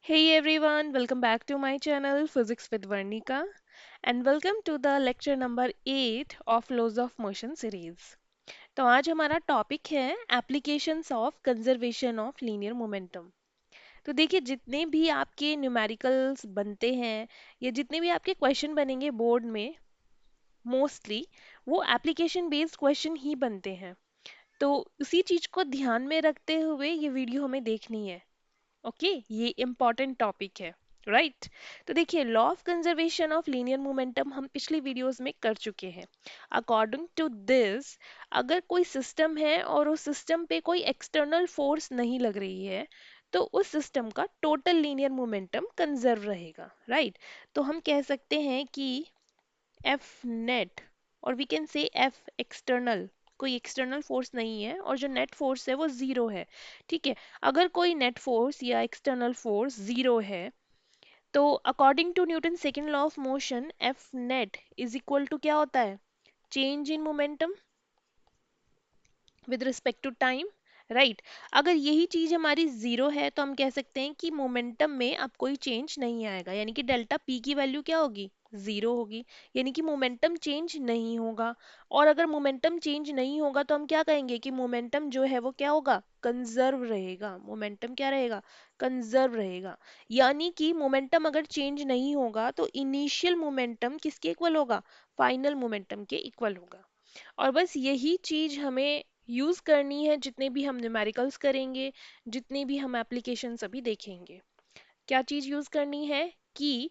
Hey everyone, welcome back to my channel Physics with Varnika and welcome to the lecture number 8 of Laws of Motion series. तो आज हमारा topic है applications of conservation of linear momentum. तो देखिए जितने भी आपके numericals बनते हैं या जितने भी आपके क्वेश्चन बनेंगे बोर्ड में मोस्टली वो एप्लीकेशन बेस्ड क्वेश्चन ही बनते हैं। तो उसी चीज को ध्यान में रखते हुए ये वीडियो हमें देखनी है। ओके ये इम्पॉर्टेंट टॉपिक है राइट। तो देखिए law of conservation of linear momentum हम पिछली वीडियोस में कर चुके हैं। अकॉर्डिंग टू दिस अगर कोई सिस्टम है और उस सिस्टम पे कोई एक्सटर्नल फोर्स नहीं लग रही है तो उस सिस्टम का टोटल लीनियर मोमेंटम कंजर्व रहेगा राइट। तो हम कह सकते हैं कि एफ नेट और we can say F external, कोई एक्सटर्नल फोर्स नहीं है और जो नेट फोर्स है वो जीरो है। ठीक है, अगर कोई नेट फोर्स या एक्सटर्नल फोर्स जीरो है तो according to Newton second law of motion F net is equal to क्या होता है, change in momentum with respect to time right. अगर यही चीज हमारी जीरो है तो हम कह सकते हैं कि मोमेंटम में अब कोई चेंज नहीं आएगा, यानी कि डेल्टा पी की वैल्यू क्या होगी, जीरो होगी, यानी कि मोमेंटम चेंज नहीं होगा। और अगर मोमेंटम चेंज नहीं होगा तो हम क्या कहेंगे कि मोमेंटम जो है वो क्या होगा, कंजर्व रहेगा। मोमेंटम क्या रहेगा, कंजर्व रहेगा। यानी कि मोमेंटम अगर चेंज नहीं होगा तो इनिशियल मोमेंटम किसके इक्वल होगा, फाइनल मोमेंटम के इक्वल होगा। और बस यही चीज हमें यूज करनी है जितने भी हम न्यूमेरिकल्स करेंगे, जितने भी हम एप्लीकेशंस अभी देखेंगे। क्या चीज यूज करनी है कि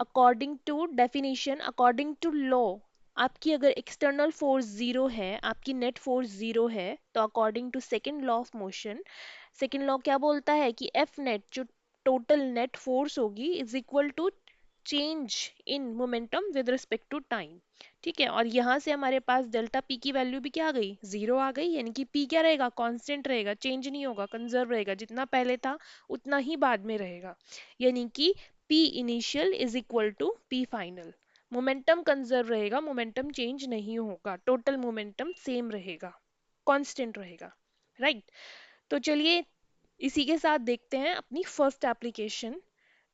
according to definition, according to law, आपकी अगर एक्सटर्नल फोर्स जीरो है, आपकी नेट फोर्स जीरो है, तो according to second law of motion, second law क्या बोलता है कि एफ नेट जो टोटल नेट फोर्स होगी is equal to change in momentum with respect to time. ठीक है, और यहाँ से हमारे पास डेल्टा पी की वैल्यू भी क्या आ गई, जीरो आ गई, यानी कि पी क्या रहेगा, कांस्टेंट रहेगा, चेंज नहीं होगा, कंजर्व रहेगा, जितना पहले था उतना ही बाद में रहेगा। यानी कि P initial is equal to P final. Momentum conserve रहेगा, मोमेंटम चेंज नहीं होगा, टोटल मोमेंटम सेम रहेगा, कांस्टेंट रहेगा राइट। तो चलिए इसी के साथ देखते हैं अपनी फर्स्ट एप्लीकेशन।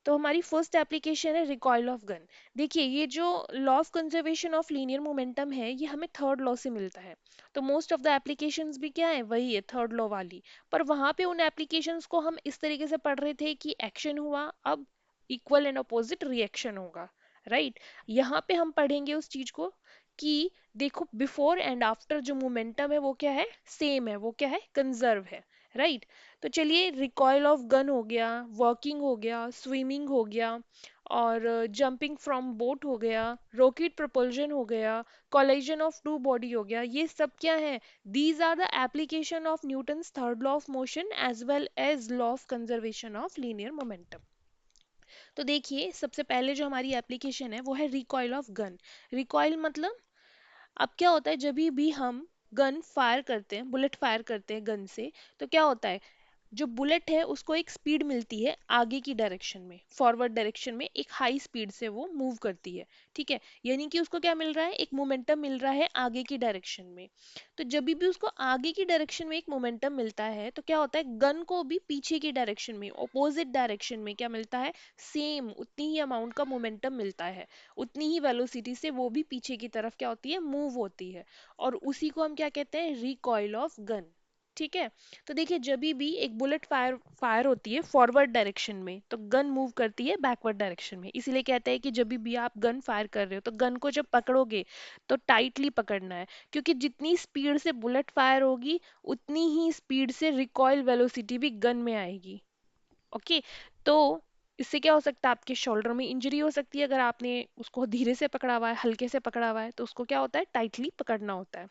तो हमारी फर्स्ट एप्लीकेशन है रिकॉइल ऑफ गन। देखिए ये जो law of conservation of linear momentum है ये हमें थर्ड लॉ से मिलता है। तो मोस्ट ऑफ द एप्लीकेशंस भी क्या है, वही है थर्ड लॉ वाली। पर वहां पे उन एप्लीकेशंस को हम इस तरीके से पढ़ रहे थे कि एक्शन हुआ, अब इक्वल एंड अपोजिट रिएक्शन होगा राइट। यहाँ पे हम पढ़ेंगे उस चीज को कि देखो बिफोर एंड आफ्टर जो मोमेंटम है वो क्या है, सेम है, वो क्या है, कंजर्व है राइट। तो चलिए रिकॉइल ऑफ गन हो गया, वर्किंग हो गया, स्विमिंग हो गया, और जंपिंग फ्रॉम बोट हो गया, रॉकेट प्रपोल्जन हो गया, कोलिजन ऑफ टू बॉडी हो गया, ये सब क्या है, these are the application of Newton's third law of motion as well as law of conservation of linear momentum. तो देखिए सबसे पहले जो हमारी एप्लीकेशन है वो है रिकॉइल ऑफ गन। रिकॉइल मतलब, अब क्या होता है जब भी हम गन फायर करते हैं, बुलेट फायर करते हैं गन से, तो क्या होता है, जो बुलेट है उसको एक स्पीड मिलती है आगे की डायरेक्शन में, फॉरवर्ड डायरेक्शन में एक हाई स्पीड से वो मूव करती है। ठीक है, यानी कि उसको क्या मिल रहा है, एक मोमेंटम मिल रहा है आगे की डायरेक्शन में। तो जब भी उसको आगे की डायरेक्शन में एक मोमेंटम मिलता है तो क्या होता है, गन को भी पीछे की डायरेक्शन में, ऑपोजिट डायरेक्शन में क्या मिलता है, सेम उतनी ही अमाउंट का मोमेंटम मिलता है, उतनी ही वेलोसिटी से वो भी पीछे की तरफ क्या होती है, मूव होती है। और उसी को हम क्या कहते हैं, रिकॉइल ऑफ गन। ठीक है, तो देखिए जब भी एक बुलेट फायर फायर होती है फॉरवर्ड डायरेक्शन में तो गन मूव करती है बैकवर्ड डायरेक्शन में। इसीलिए कहते हैं कि जब भी आप गन फायर कर रहे हो तो गन को जब पकड़ोगे तो टाइटली पकड़ना है, क्योंकि जितनी स्पीड से बुलेट फायर होगी उतनी ही स्पीड से रिकॉइल वेलोसिटी भी गन में आएगी। ओके, तो इससे क्या हो सकता है, आपके शोल्डर में इंजरी हो सकती है अगर आपने उसको धीरे से पकड़ा हुआ है, हल्के से पकड़ा हुआ है, तो उसको क्या होता है, टाइटली पकड़ना होता है।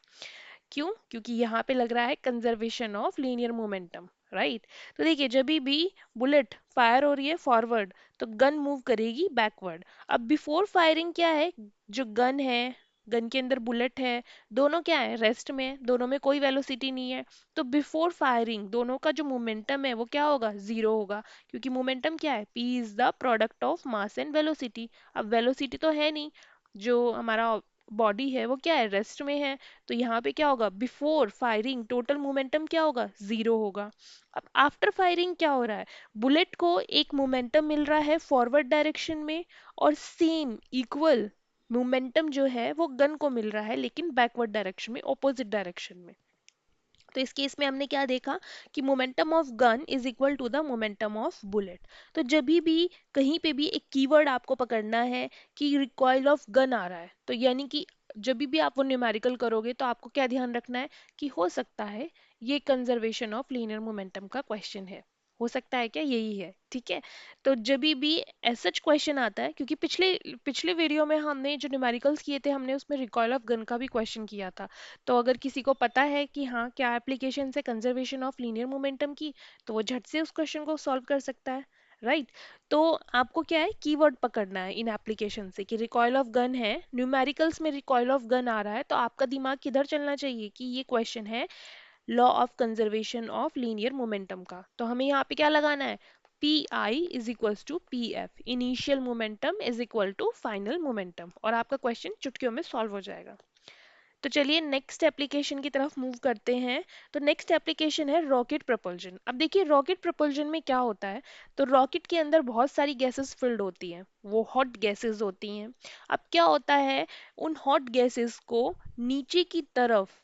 क्यों, क्योंकि यहाँ पे लग रहा है conservation of linear momentum right. तो देखिए जब भी बुलेट फायर हो रही है फॉरवर्ड तो गन मूव करेगी बैकवर्ड। अब बिफोर फायरिंग क्या है, जो गन है, गन के अंदर बुलेट है, दोनों क्या है, रेस्ट में है, दोनों में कोई वेलोसिटी नहीं है। तो बिफोर फायरिंग दोनों का जो मोमेंटम है वो क्या होगा, जीरो होगा, क्योंकि मोमेंटम क्या है, P is the product of mass and velocity. अब वेलोसिटी तो है नहीं, जो हमारा बॉडी है वो क्या है, रेस्ट में है। तो यहाँ पे क्या होगा, बिफोर फायरिंग टोटल मोमेंटम क्या होगा, जीरो होगा। अब आफ्टर फायरिंग क्या हो रहा है, बुलेट को एक मोमेंटम मिल रहा है फॉरवर्ड डायरेक्शन में, और सेम इक्वल मोमेंटम जो है वो गन को मिल रहा है लेकिन बैकवर्ड डायरेक्शन में, ऑपोजिट डायरेक्शन में। तो इस केस में हमने क्या देखा कि momentum of gun is equal to the momentum of bullet. तो जब भी कहीं पे भी एक कीवर्ड आपको पकड़ना है कि रिकॉइल ऑफ गन आ रहा है, तो यानी कि जब भी आप वो न्यूमेरिकल करोगे तो आपको क्या ध्यान रखना है कि हो सकता है ये कंजर्वेशन ऑफ लीनियर मोमेंटम का क्वेश्चन है, हो सकता है क्या, यही है, ठीक है। तो जब भी सच क्वेश्चन आता है, क्योंकि पिछले पिछले वीडियो में हमने जो न्यूमेरिकल्स किए थे हमने उसमें रिकॉइल ऑफ गन का भी क्वेश्चन किया था। तो अगर किसी को पता है कि हाँ क्या एप्लीकेशन है कंजर्वेशन ऑफ लीनियर मोमेंटम की, तो वो झट से उस क्वेश्चन को सॉल्व कर सकता है, राइट। तो आपको क्या है, कीवर्ड पकड़ना है इन एप्लीकेशन से कि रिकॉइल ऑफ गन है, न्यूमेरिकल्स में रिकॉइल ऑफ गन आ रहा है, तो आपका दिमाग किधर चलना चाहिए कि ये क्वेश्चन है law of conservation of linear momentum का। तो हमें यहाँ पे क्या लगाना है, P I is equal to P F, initial momentum is equal to final momentum, और आपका क्वेश्चन चुटकियों में सॉल्व हो जाएगा। तो चलिए नेक्स्ट एप्लीकेशन की तरफ मूव करते हैं। तो नेक्स्ट एप्लीकेशन है रॉकेट प्रपल्जन। अब देखिए रॉकेट प्रपल्जन में क्या होता है, तो रॉकेट के अंदर बहुत सारी गैसेस फिल्ड होती हैं, वो हॉट गैसेस होती हैं। अब क्या होता है, उन हॉट गैसेस को नीचे की तरफ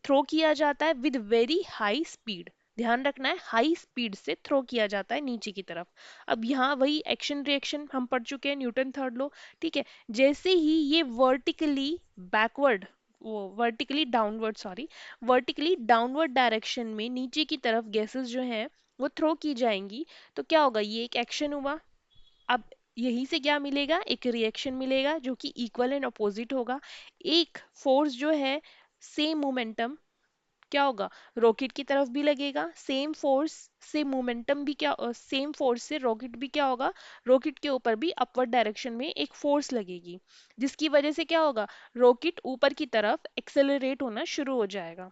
थ्रो किया जाता है विद वेरी हाई स्पीड। ध्यान रखना है, हाई स्पीड से थ्रो किया जाता है नीचे की तरफ। अब यहाँ वही एक्शन रिएक्शन हम पढ़ चुके हैं, न्यूटन थर्ड लॉ, ठीक है। जैसे ही ये वर्टिकली बैकवर्ड, वो vertically downward, sorry, vertically downward direction में नीचे की तरफ गैसेस जो हैं वो थ्रो की जाएंगी, तो क्या होगा, ये एक एक्शन हुआ। अब यहीं से क्या मिलेगा, एक रिएक्शन मिलेगा जो कि इक्वल एंड अपोजिट होगा। एक फोर्स जो है, सेम मोमेंटम क्या होगा, रॉकेट की तरफ भी लगेगा, सेम फोर्स से मोमेंटम भी क्या, सेम फोर्स से रॉकेट भी क्या होगा, रॉकेट के ऊपर भी अपवर्ड डायरेक्शन में एक फोर्स लगेगी, जिसकी वजह से क्या होगा, रॉकेट ऊपर की तरफ एक्सेलरेट होना शुरू हो जाएगा,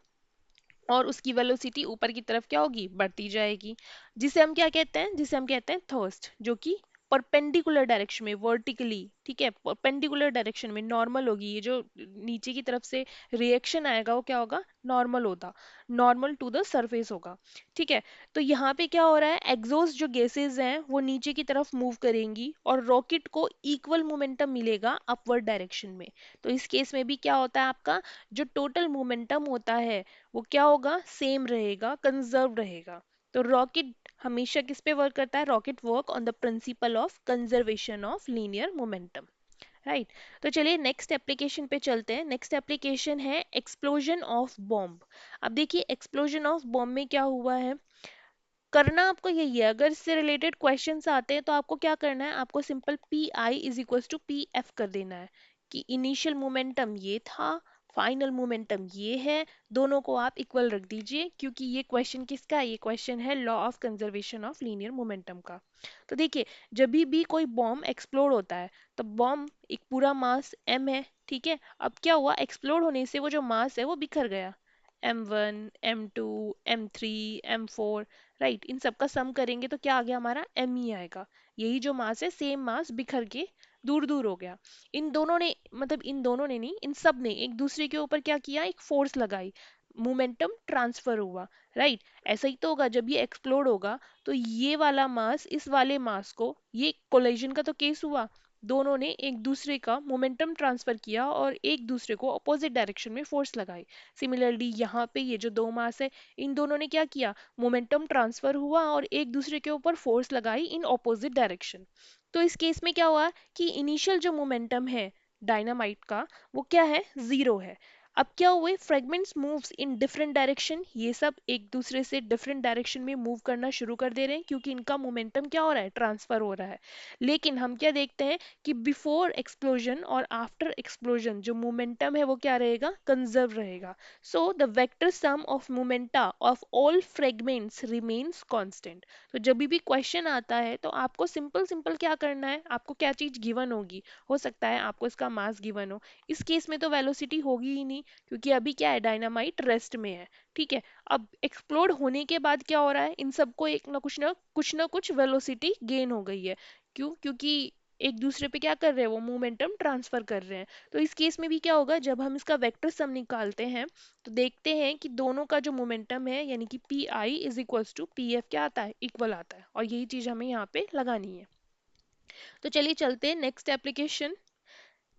और उसकी वेलोसिटी ऊपर की तरफ क्या होगी, बढ़ती जाएगी। जिसे हम क्या कहते हैं, जिसे हम कहते हैं थर्स्ट, जो कि परपेंडिकुलर डायरेक्शन में, वर्टिकली, ठीक है, परपेंडिकुलर डायरेक्शन में नॉर्मल होगी। ये जो नीचे की तरफ से रिएक्शन आएगा वो क्या होगा, नॉर्मल होगा, नॉर्मल टू द सरफेस होगा, ठीक है। तो यहाँ पे क्या हो रहा है, एग्जॉस्ट जो गैसेस हैं वो नीचे की तरफ मूव करेंगी और रॉकेट को इक्वल मोमेंटम मिलेगा अपवर्ड डायरेक्शन में। तो इस केस में भी क्या होता है, आपका जो टोटल मोमेंटम होता है वो क्या होगा, सेम रहेगा, कंजर्व रहेगा। तो रॉकेट हमेशा किस पे वर्क करता है, rocket work on the principle of conservation of linear momentum, right. तो चलिए नेक्स्ट एप्लीकेशन पे चलते हैं। नेक्स्ट एप्लीकेशन है एक्सप्लोजन ऑफ बॉम्ब। अब देखिए एक्सप्लोजन ऑफ बॉम्ब में क्या हुआ है, करना आपको यही है, अगर इससे रिलेटेड क्वेश्चंस आते हैं तो आपको क्या करना है, आपको simple P I is equal to P F कर देना है कि इनिशियल मोमेंटम ये था, फाइनल मोमेंटम ये है, दोनों को आप इक्वल रख दीजिए, क्योंकि ये क्वेश्चन किसका है, ये क्वेश्चन है law of conservation of linear momentum का। तो देखिए जब भी कोई बॉम्ब एक्सप्लोड होता है, तो बॉम्ब एक पूरा मास m है, ठीक है। अब क्या हुआ, एक्सप्लोड होने से वो जो मास है वो बिखर गया, m1 m2 m3 m4, right. इन सब का सम करेंगे तो क्या आ गया, हमारा m ही आएगा। यही जो मास है, सेम मास बिखर के दूर दूर हो गया। इन दोनों ने, मतलब इन दोनों ने नहीं, इन सब ने एक दूसरे के ऊपर क्या किया, एक फोर्स लगाई, मोमेंटम ट्रांसफर हुआ, राइट। ऐसा ही तो होगा जब ये एक्सप्लोड होगा, तो ये वाला मास इस वाले मास को, ये कोलिजन का तो केस हुआ, दोनों ने एक दूसरे का मोमेंटम ट्रांसफर किया और एक दूसरे को अपोजिट डायरेक्शन में फोर्स लगाई। सिमिलरली यहाँ पे ये जो दो मास है, इन दोनों ने क्या किया, मोमेंटम ट्रांसफर हुआ और एक दूसरे के ऊपर फोर्स लगाई इन ऑपोजिट डायरेक्शन। तो इस केस में क्या हुआ कि इनिशियल जो मोमेंटम है डायनामाइट का, वो क्या है, जीरो है। अब क्या हुए, fragments moves in different direction, ये सब एक दूसरे से डिफरेंट डायरेक्शन में मूव करना शुरू कर दे रहे हैं, क्योंकि इनका मोमेंटम क्या हो रहा है, ट्रांसफर हो रहा है। लेकिन हम क्या देखते हैं कि बिफोर एक्सप्लोजन और आफ्टर एक्सप्लोजन जो मोमेंटम है वो क्या रहेगा, कंजर्व रहेगा। So the vector sum of momenta of all fragments remains constant. तो जब भी क्वेश्चन आता है तो आपको सिंपल सिंपल क्या करना है, आपको क्या चीज गिवन होगी, हो सकता है आपको इसका मास गिवन हो, इस केस में तो वेलोसिटी होगी ही नहीं, क्योंकि अभी क्या है, डायनामाइट रेस्ट में है, ठीक है। अब एक्सप्लोड होने के बाद क्या हो रहा है, इन सबको एक ना कुछ ना कुछ वेलोसिटी गेन हो गई है। क्यों, क्योंकि एक दूसरे पे क्या कर रहे हैं, वो मोमेंटम ट्रांसफर कर रहे हैं। तो इस केस में भी क्या होगा, जब हम इसका वेक्टर सम निकालते हैं तो देखते हैं कि दोनों का जो मोमेंटम है यानी कि P I is equals to P F क्या आता है, इक्वल आता है, और यही चीज हमें यहाँ पे लगानी है। तो चलिए चलते हैं नेक्स्ट एप्लीकेशन,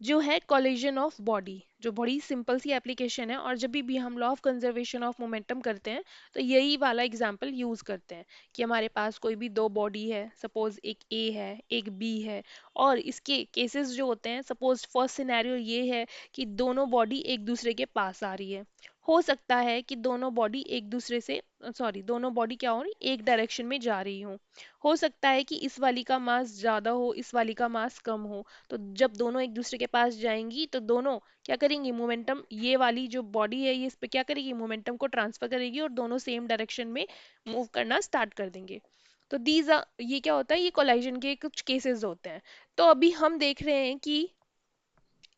जो है कोलिजन ऑफ बॉडी, जो बड़ी सिंपल सी एप्लीकेशन है, और जब भी हम law of conservation of momentum करते हैं तो यही वाला एग्जांपल यूज करते हैं कि हमारे पास कोई भी दो बॉडी है, सपोज एक ए है एक बी है, और इसके केसेस जो होते हैं, सपोज फर्स्ट सिनेरियो ये है कि दोनों बॉडी एक दूसरे के पास आ रही है। हो सकता है कि दोनों बॉडी एक दूसरे से, सॉरी, दोनों बॉडी क्या हो रही, एक डायरेक्शन में जा रही हो सकता है कि इस वाली का मास ज्यादा हो, इस वाली का मास कम हो। तो जब दोनों एक दूसरे के पास जाएंगी तो दोनों क्या करेंगी, मोमेंटम, ये वाली जो बॉडी है ये इस पे क्या करेगी, मोमेंटम को ट्रांसफर करेगी और दोनों सेम डायरेक्शन में मूव करना स्टार्ट कर देंगे। तो दीज ये क्या होता है, ये कोलाइजन के कुछ केसेस होते हैं। तो अभी हम देख रहे हैं कि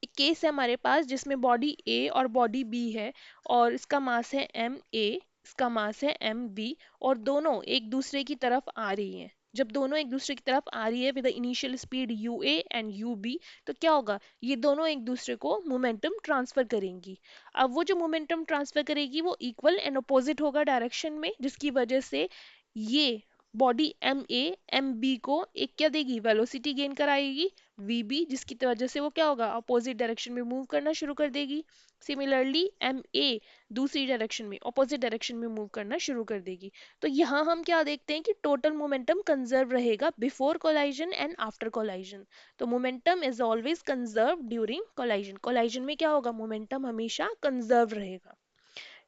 एक केस है हमारे पास जिसमें बॉडी ए और बॉडी बी है, और इसका मास है एम ए, इसका मास है एम बी, और दोनों एक दूसरे की तरफ आ रही हैं। जब दोनों एक दूसरे की तरफ आ रही है with the initial speed U A and U B, तो क्या होगा, ये दोनों एक दूसरे को मोमेंटम ट्रांसफर करेंगी। अब वो जो मोमेंटम ट्रांसफर करेगी वो इक्वल एंड अपोजिट होगा डायरेक्शन में, जिसकी वजह से ये body M A M B को एक क्या देगी, वेलोसिटी गेन कराएगी वी बी, जिसकी वजह से वो क्या होगा, अपोजिट डायरेक्शन में मूव करना शुरू कर देगी। सिमिलरली एम ए दूसरी डायरेक्शन में, अपोजिट डायरेक्शन में मूव करना शुरू कर देगी। तो यहाँ हम क्या देखते हैं कि टोटल मोमेंटम कंजर्व रहेगा before collision and after collision. तो momentum is always conserve during collision, collision में क्या होगा, मोमेंटम हमेशा कंजर्व रहेगा।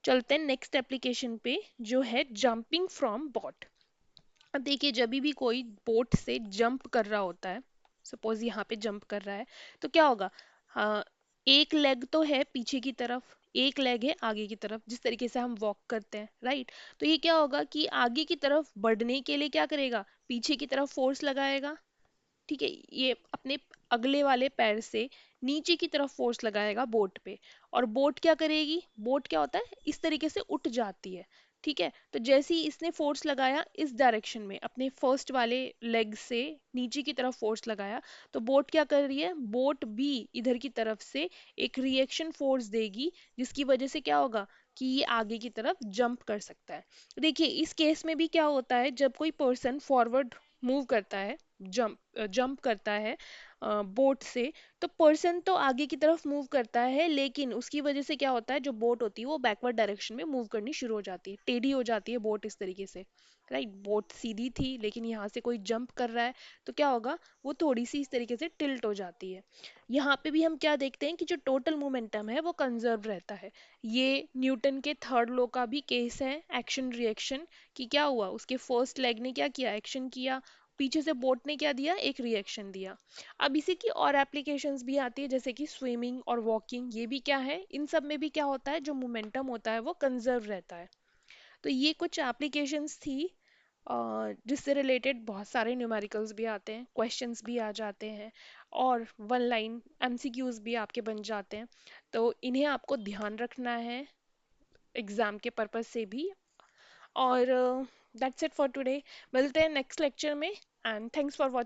चलते हैं नेक्स्ट एप्लीकेशन पे, जो है जंपिंग फ्रॉम बोट। अब देखिए जब भी कोई बोट से जंप कर रहा होता है, सपोज यहाँ पे जंप कर रहा है, तो क्या होगा, हाँ, एक लेग तो है पीछे की तरफ, एक लेग है आगे की तरफ, जिस तरीके से हम वॉक करते हैं, राइट। तो ये क्या होगा कि आगे की तरफ बढ़ने के लिए क्या करेगा, पीछे की तरफ फोर्स लगाएगा, ठीक है, ये अपने अगले वाले पैर से नीचे की तरफ फोर्स लगाएगा बोट पे, और बोट क्या करेगी, बोट क्या होता है, इस तरीके से उठ जाती है, ठीक है। तो जैसे ही इसने फोर्स लगाया इस डायरेक्शन में, अपने फर्स्ट वाले लेग से नीचे की तरफ फोर्स लगाया, तो बोट क्या कर रही है, बोट भी इधर की तरफ से एक रिएक्शन फोर्स देगी, जिसकी वजह से क्या होगा कि ये आगे की तरफ जंप कर सकता है। देखिए इस केस में भी क्या होता है, जब कोई पर्सन फॉरवर्ड मूव करता है, जंप जंप करता है बोट से, तो पर्सन तो आगे की तरफ मूव करता है, लेकिन उसकी वजह से क्या होता है, जो बोट होती है वो बैकवर्ड डायरेक्शन में मूव करनी शुरू हो जाती है, टेढ़ी हो जाती है बोट इस तरीके से, राइट। बोट सीधी थी लेकिन यहाँ से कोई जंप कर रहा है, तो क्या होगा, वो थोड़ी सी इस तरीके से टिल्ट हो जाती है। यहाँ पे भी हम क्या देखते हैं कि जो टोटल मोमेंटम है वो कंजर्व रहता है। ये न्यूटन के थर्ड लॉ का भी केस है, एक्शन रिएक्शन, कि क्या हुआ, उसके फर्स्ट लेग ने क्या किया, एक्शन किया, पीछे से बोट ने क्या दिया, एक रिएक्शन दिया। अब इसी की और एप्लीकेशंस भी आती है, जैसे कि स्विमिंग और वॉकिंग, ये भी क्या है, इन सब में भी क्या होता है, जो मोमेंटम होता है वो कंजर्व रहता है। तो ये कुछ एप्लीकेशंस थी, जिससे रिलेटेड बहुत सारे न्यूमेरिकल्स भी आते हैं, क्वेश्चंस भी आ जाते हैं, और वन लाइन एमसीक्यूज भी आपके बन जाते हैं। तो इन्हें आपको ध्यान रखना है एग्जाम के पर्पज से भी। और दैट्स इट फॉर टुडे, मिलते हैं नेक्स्ट लेक्चर में, एंड थैंक्स फॉर वॉचिंग।